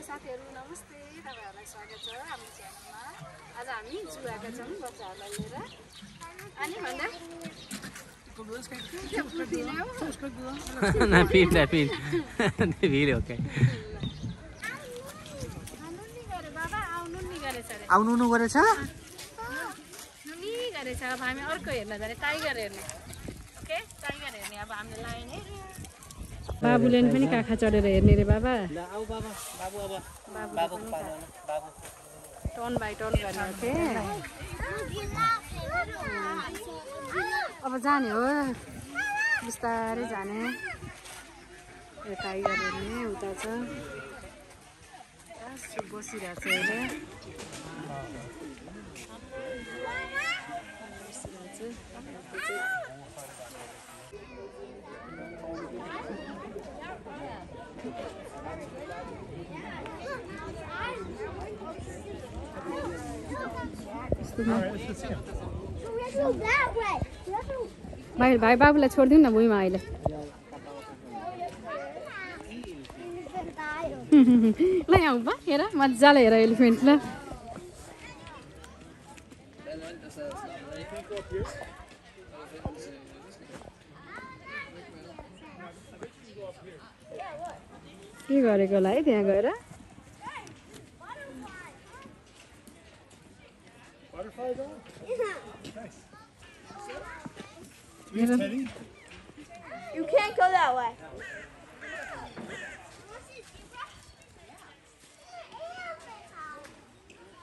साथीहरु नमस्ते तपाईहरुलाई स्वागत छ हाम्रो च्यानलमा। आज हामी जू आएका छौं बच्चाहरुलाई लिएर। अनि भन्दा Na pil. Det vill jag okej. आउनु न गरेछ नुनी गरेछ। अब हामी अर्को हेर्न जाने टाइगर हेर्ने। ओके टाइगर हेर्ने। अब हामीले लाइन है बाबुले पनि काखा चढेर हेर्ने रे बाबा। ल आउ बाबा बाबु अब बाबु बाबु टर्न बाइ टर्न गर्ने ओके। अब जाने हो बिस्तारै जाने। यो टाइगर हेर्ने उता छ बसिरहेको छ अहिले। भाइ बाबुलाई छोडिदिउँ न भुइँमा अहिले। ल आऊ बा हेर मजाले हेर एलिफेन्ट ल। के गरेको होला है त्यहाँ गएर। You can't go that way.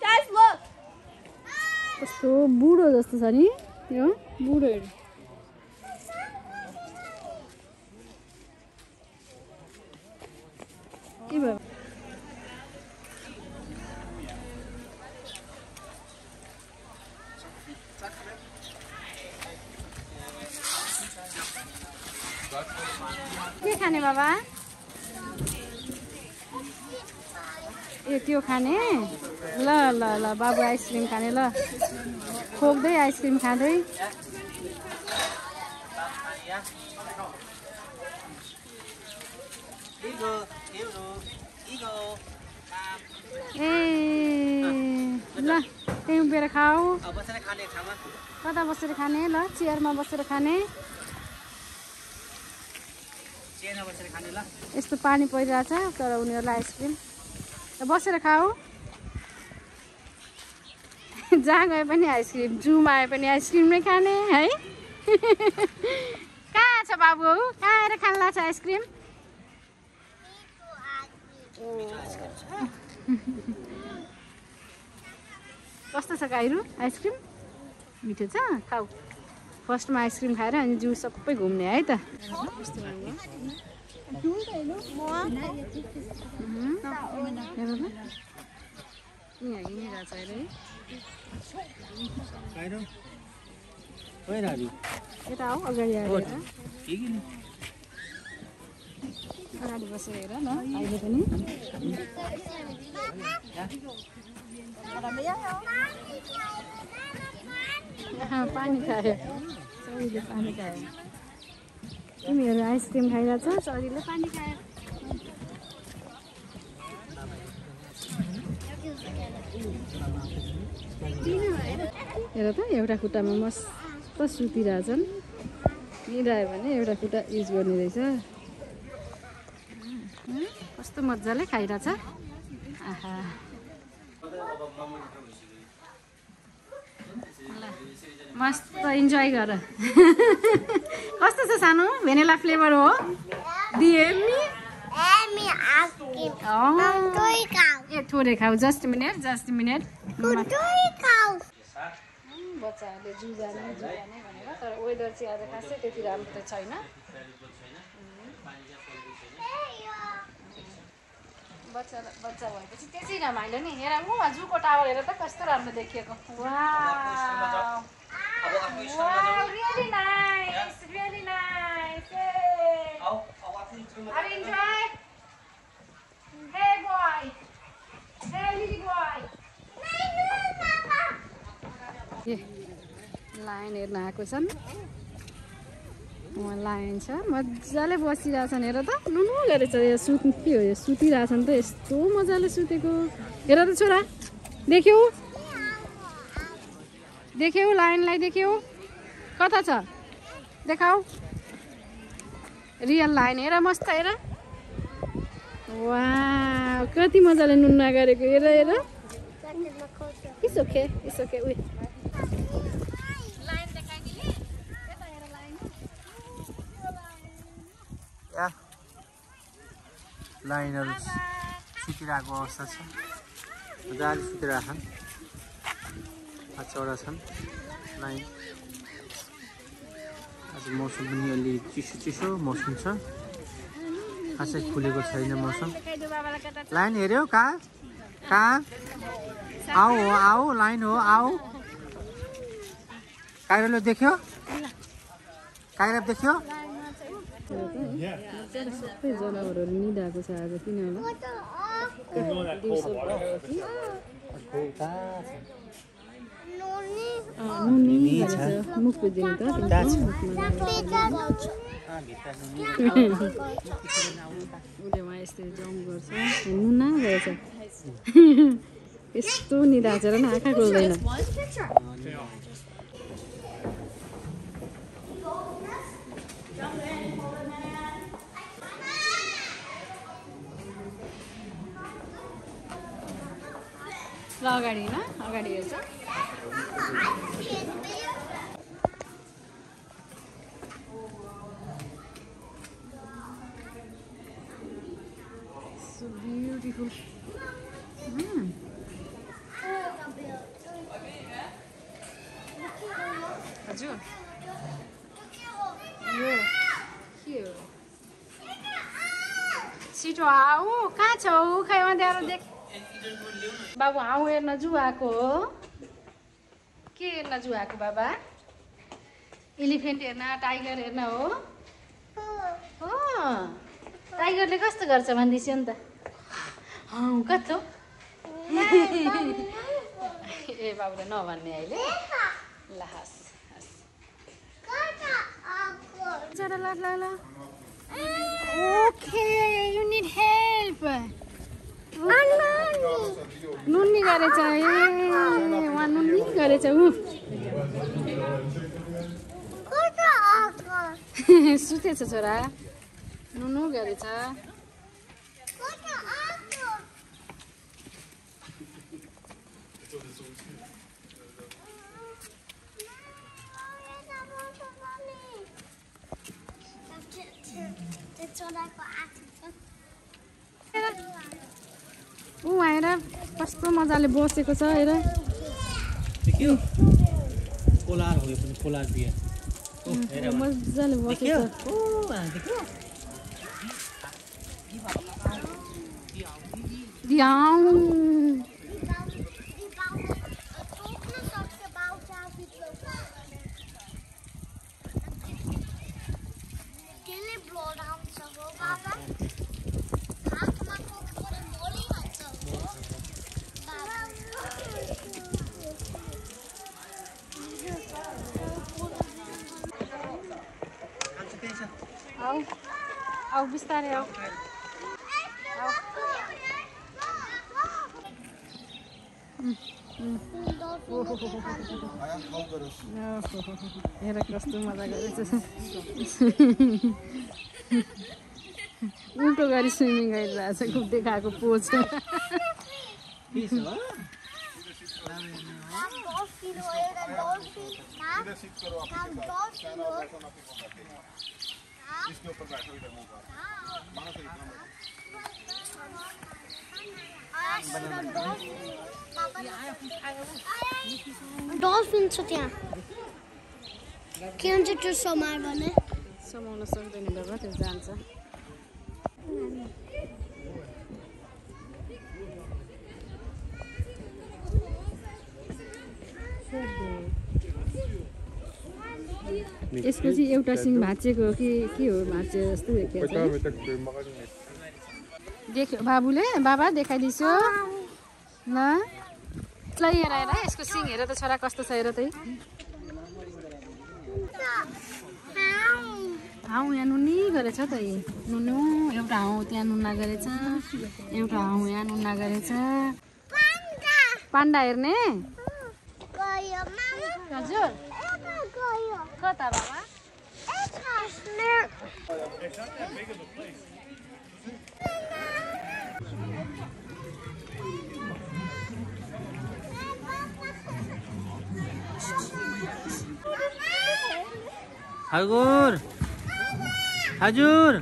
Guys, look. कस्तो बुढो जस्तो छ नि यो बुढोहरू। के भयो के खाने बाबा? ए त्यो खाने ल ल ल बाबु आइसक्रिम खाने ल। खोक्दै आइसक्रिम खाँदै। ए ल त्यही उभिएर खाऊ। कता बसेर खाने? ल चेयरमा बसेर खाने। यस्तो पानी परिरहेछ तर उनीहरूलाई आइसक्रिम बसेर खाऊ। जहाँ गए पनि आइसक्रिम, जूमा आए पनि आइसक्रिम नै खाने है। कहाँ छ बाबु? कहाँ आएर खान लाग्छ आइसक्रिम? कस्तो छ गाइरु आइसक्रिम? मिठो छ खाऊ। फर्स्टमा आइसक्रिम खाएर अनि जू सबै घुम्ने है त। यता आऊ अगाडि आएर अगाडि बसेर हेर न अहिले पनि। पानी खायो चरीले पानी खायो। तिमीहरू आइसक्रिम खाइरहेछ चरीले पानी खायो। हेर त एउटा खुट्टामा मस्त सुतिरहेछन्। मिलायो भने एउटा खुट्टा युज गर्ने रहेछ। कस्तो मजाले खाइरहेछ। आहा मस्त इन्जोय गर। कस्तो छ सानो? भेनिला फ्लेभर हो। दिएमी एक थोरै खाऊ। Just minute. बच्चाहरूले जू जाने भनेर तर वेदर चाहिँ आज खासै त्यति राम्रो त छैन। बच्चा भएपछि त्यसै रमाइलो नि। हेर उहाँ जूको टावर हेर त कस्तो राम्रो देखिएको। Really nice. Have you enjoyed? Hey boy. Hey little boy. Line हेर्न आएको छन्। वहाँ लाइन छ मजाले बसिरहेछन् हेर त नुनु गरेछ यो के हो यो सुतिरहेछन् त यस्तो मजाले सुतेको हेर त छोरा देख्यौ देख्यौ लाइनलाई देख्यौ कता छ देखाऊ रियल लाइन हेर मस्त हेर वाह कति मजाले नुन्ना गरेको हेर हेर It's okay उयो लाइन देखाइदिए यता हेर लाइन लाइनहरु सुतिरहेको अवस्था छ मजाले सुतिरहेछन् चौडा छन् लाइन आज मौसम पनि अलि चिसो चिसो मौसम छ खासै खुलेको छैन मौसम लाइन हेर्यौ कहाँ आओ लाइन हो आओ काइरोले देख्यो काइरब देख्यो सबै जनावरहरू निदाएको छ आज किन होला नुनी मुख बुझ्दिनु त उसले उहाँ यस्तै जम्प गर्छ नुना रहेछ यस्तो निदा छ र आँखा खोल्दैन ल अगाडि होइन अगाडि हेर्छ So beautiful. हजुर यो के हो छिटो आऊ कहाँ छौ खै अँध्यारो देख बाबु हाँउ हेर्न जू आएको हो के हेर्न जू आएको बाबा एलिफेन्ट हेर्न टाइगर हेर्न हो टाइगरले कस्तो गर्छ भन्दैछु नि त कस्तो ए बाबुले नभन्ने अहिले ल हस् ल ओके यु निड हेल्प नुन्नी गरेछ ए उहाँ नुन्नी गरेछ ऊ सुतेछ छोरा नुनु गरेछ ऊ आएर कस्तो मजाले बसेको छ हेर पोलार हो यो पनि पोलार बियर मजाले बसेको आऊ बिस्तारै आऊ हेर कस्तो मजा गरेछ उल्टो गरी स्विमिङ गरिरहेछ खुट्टे खाएको पोज डल्फिन छ त्यहाँ के हुन्छ त्यो समार भने समाउन सक्दैन बाबा त्यो जान्छ यसको चाहिँ एउटा सिङ भाँचेको हो कि के हो भाँचे जस्तो देखिएको देख्यो बाबुले बाबा देखाइदिन्छु ल यसलाई हेर हेर यसको सिङ हेर त छोरा कस्तो छ हेर त हाँउ यहाँ नुनी गरेछ त यी नुनु एउटा हाँउ त्यहाँ नुना गरेछ एउटा हाँउ यहाँ नुना गरेछ पान्डा हेर्ने हजुर कता बाबा हजुर हजुर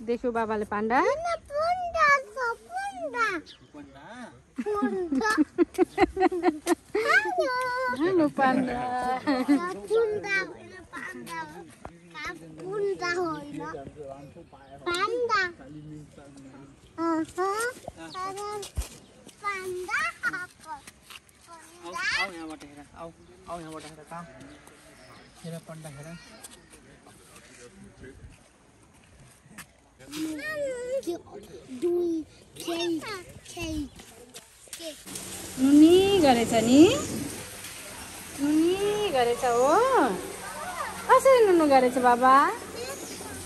देख्यो बाबाले पान्डा हेलो पान्डा नुनी गरेछ नि नुनी गरेछ हो कसरी नुनु गरेछ बाबा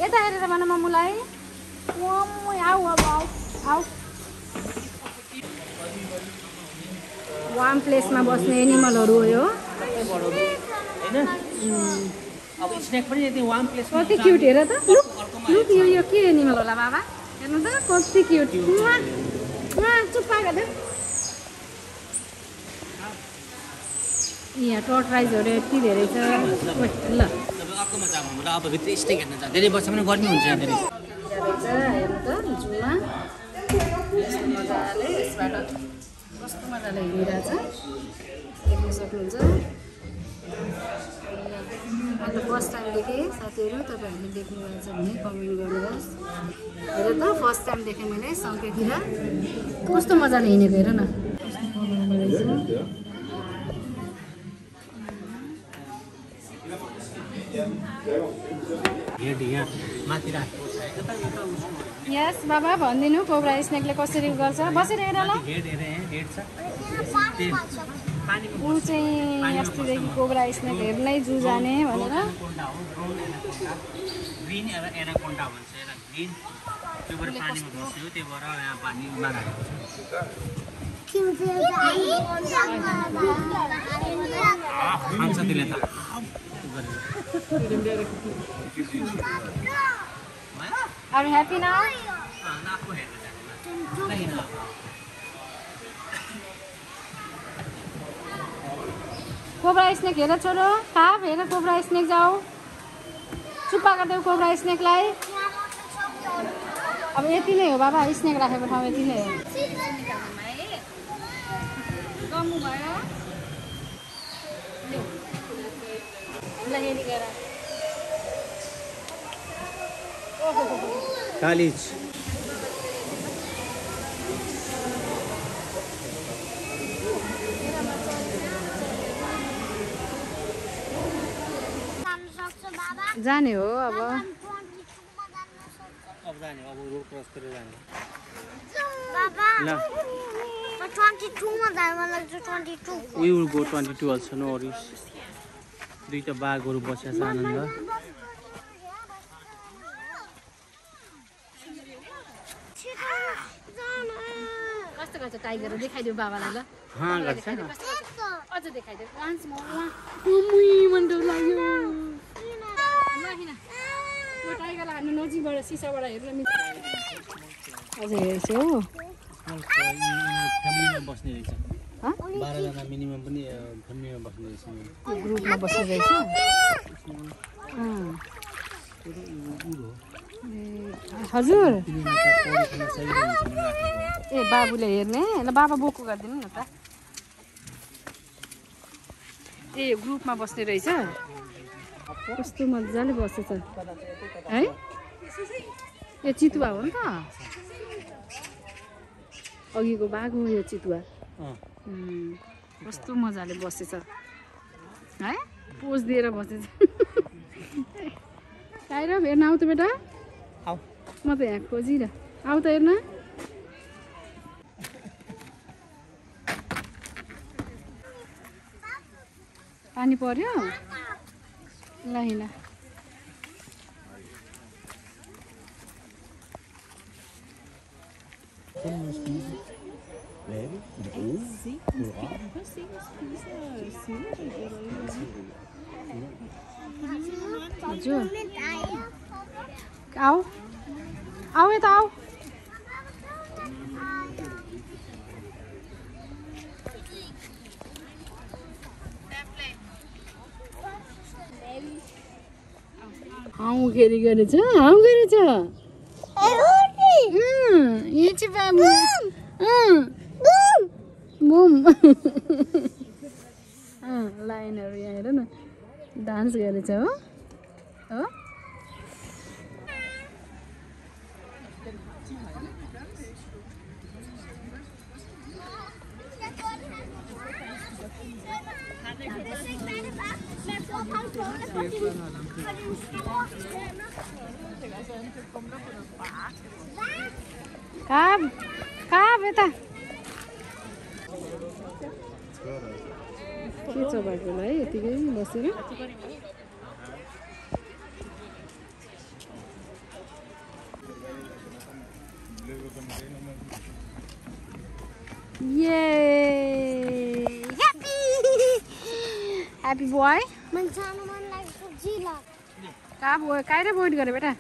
यता हेरेर भन मम्मुलाई आऊ अब आऊ आऊ वार्म प्लेसमा बस्ने एनिमलहरू हो यो अब स्नेक पनि यति वार्म प्लेस कति क्युट हेर त लुक यो के एनिमल होला बाबा हेर्नु त कति क्युट चुप्पा गर्दै यहाँ टर्टराइजहरू यति धेरै छ ल अर्कोमा जाऊँ हाम्रो अब भित्र स्नेक हेर्न जान्छ धेरै वर्ष पनि गर्मी हुन्छ यहाँ धेरै हेर्नु त जुमा मजाले यसबाट कस्तो मजाले हिँडिरहेछ देख्न सक्नुहुन्छ अन्त फर्स्ट टाइम देखेँ साथीहरू तपाईँहरूले देख्नुभएको छ भने कमेन्ट गर्नुहोस् हेर त फर्स्ट टाइम देखेँ मैले सङ्केतिर कस्तो मजाले हिँडेको हेर न यस बाबा भनिदिनु कोब्रा स्नेकले कसरी गर्छ बसेर हेर ल ऊ चाहिँ अस्तिदेखि कोब्रा स्नेक हेर्नै जू जाने भनेर Are you happy now? Cobra snake हेर छोरो खाप हेर कोब्रा स्नेक जाऊ चुप्पा गर्दै कोब्रा स्नेकलाई अब यति नै हो बाबा स्नेक राखेको ठाउँ यति नै हो गम्मु भयो ल हेरी गर कालिज जाने हो अब जाने अब रोड क्रस गरेर जाने बाबा ल 22 मा जानु लाग्छ 22 we will go 22 also no worries दुईटा बाघहरू बसेछ आनन्द कस्तो गर्छ टाइगर देखाइदियो बाबालाई ल हाँ गर्छ नि अझ देखाइदियो वान्स मोर मम्मी मन डर लाग्यो ल किन म टाइगरलाई हान्नु नजिकबाट सिसाबाट हेर्न अझ हेर्छु हो फ्यामिलीमा बस्ने रहेछ 12 जना मिनिमम पनि फ्यामिलीमा बस्ने रहेछ ग्रुपमा बस्ने रहेछ हजुर ए बाबुले हेर्ने ल बाबा बोको गरिदिनु न त ए ग्रुपमा बस्ने रहेछ कस्तो मजाले बसेछ है यो चितुवा हो नि त अघिको बाघ हो यो चितुवा कस्तो मजाले बसेछ है पोज दिएर बसेछ आएर हेर्न आऊ त बेटा म त यहाँ खोजिरह आऊ त हेर्न पानी पर्यो ल हिँड हजुर आऊ आऊ यता आऊ हाँउ खेरी गरेछ हाँउ गरेछ यो चाहिँ बाबु बुम लाइनहरू यहाँ हेर न डान्स गरेछ हो कहाँ यता के छ बाटोलाई यतिकै बसेर Happy boy. कहाँ बोय काहीँ बोइट गरे बेटा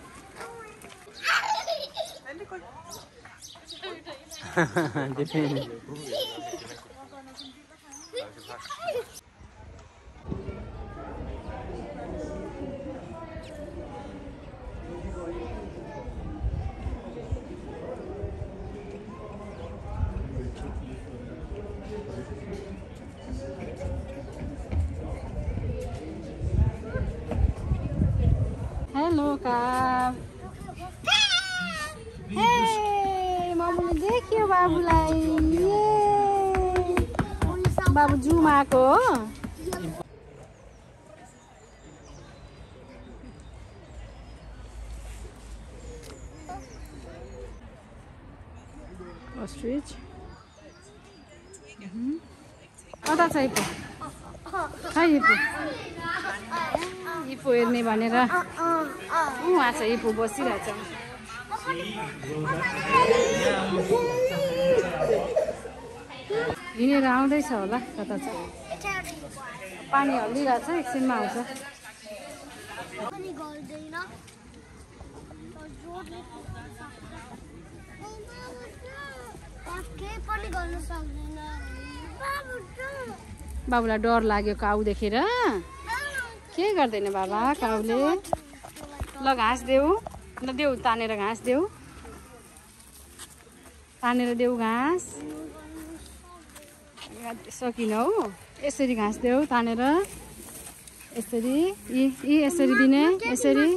हेलो काब हे मम्मीले देख्यो बाबुलाई बाबु जुमा आएको हो ostrich कता छ इपो खै इपो हेर्ने भनेर उहाँ छ इपो बसिरहेछ हिँडेर आउँदैछ होला कता छ पानी हल्लिरहेछ एकछिनमा आउँछ बाबुलाई डर लाग्यो काउ देखेर के गर्दैन बाबा काउले ल घाँस देऊ ल देऊ तानेर घाँस देऊ घाँस सकिन हौ यसरी घाँस देऊ तानेर यसरी यसरी दिने यसरी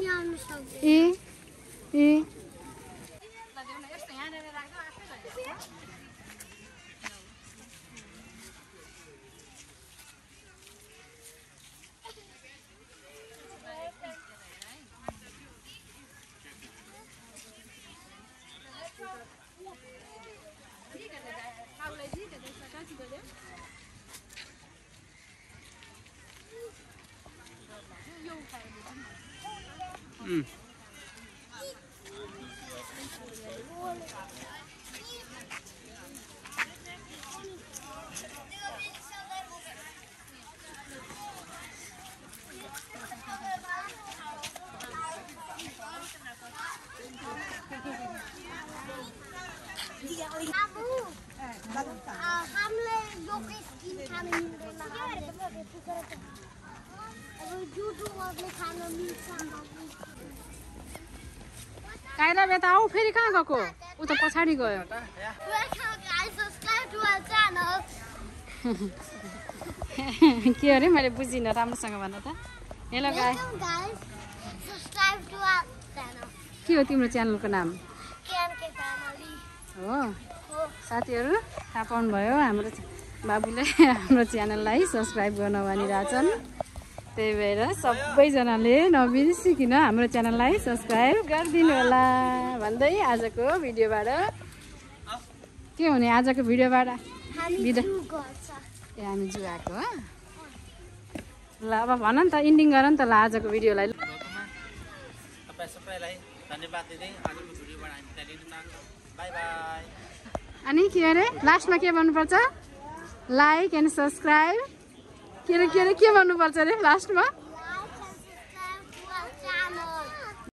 काइरा बेटा आऊ फेरि कहाँ गएको उ त पछाडी गयो के अरे मैले बुझिनँ राम्रोसँग भन त हेलो गाइस के हो तिम्रो च्यानलको नाम केएमके फ्यामिली हो साथीहरू थाहा पाउनुभयो हाम्रो बाबुले हाम्रो च्यानललाई सब्सक्राइब गर्न भनिरहेछन् त्यही भएर सबैजनाले नबिर्सिकन हाम्रो च्यानललाई सब्सक्राइब गरिदिनु होला भन्दै आजको भिडियोबाट के हुने आजको भिडियोबाट हामी जू आएको हो ल अब भन नि त इन्डिङ गर नि त ल आजको भिडियोलाई सबैलाई धन्यवाद दिँदै आजको भिडियोबाट हामी त्यहाँ लिन चाहन्छौँ बाई बाई अनि के अरे लास्टमा के भन्नुपर्छ लाइक एन्ड सब्सक्राइब के भन्नुपर्छ अरे लास्टमा